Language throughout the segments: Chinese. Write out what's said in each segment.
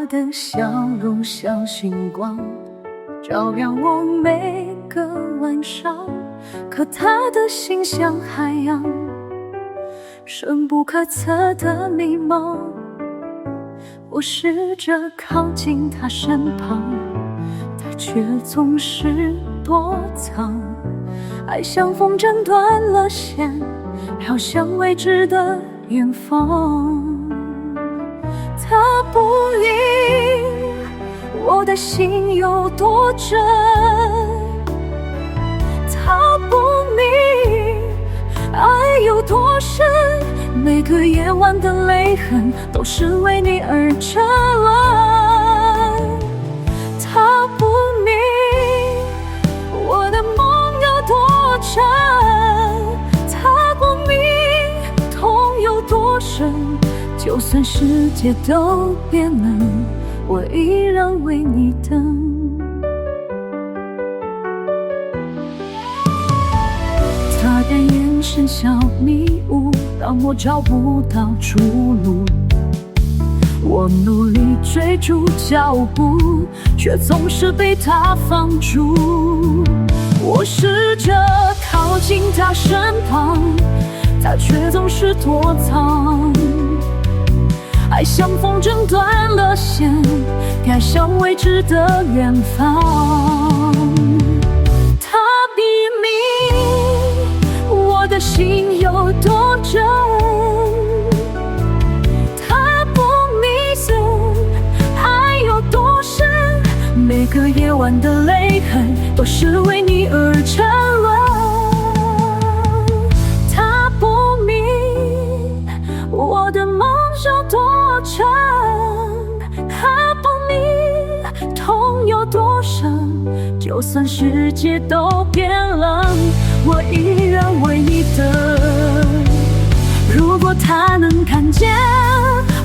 的笑容像星光，照亮我每个晚上。可他的心像海洋，深不可测的迷茫。我试着靠近他身旁，他却总是躲藏。爱像风筝断了线，飘向未知的远方。他不明我的心有多真，他不明爱有多深，每个夜晚的泪痕都是为你而沉沦。他不明我的梦有多真，他不明痛有多深，就算世界都变冷，我依然为你等。他的眼神像迷雾，让我找不到出路。我努力追逐脚步，却总是被他放逐。我试着靠近他身旁，他却总是躲藏。爱像风筝断了线，该向未知的远方。他比明我的心有多真，他不明爱有多深，每个夜晚的泪痕都是为你而沉沦。他不明我的梦有多沉，他不明痛有多深，就算世界都变冷，我依然为你等。如果他能看见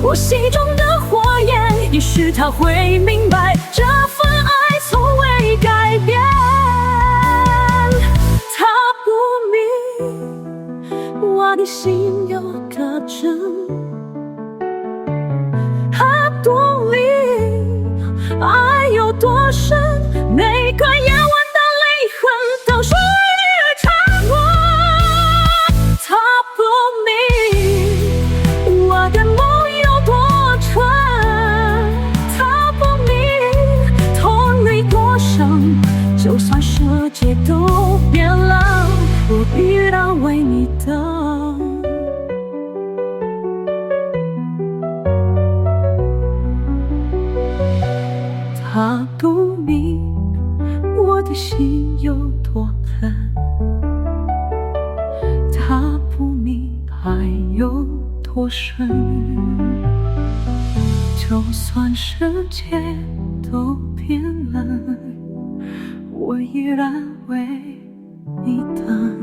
我心中的火焰，也许他会明白这份爱从未改变。他不明我的心有多真，他不明爱有多深，每个夜晚的泪痕都是为你而沉沦。他不明我的梦有多纯，他不明痛有多深，就算世界都变冷，我依然为你等。他不明我的心有多狠，他不明爱有多深，就算世界都变冷，我依然为你等。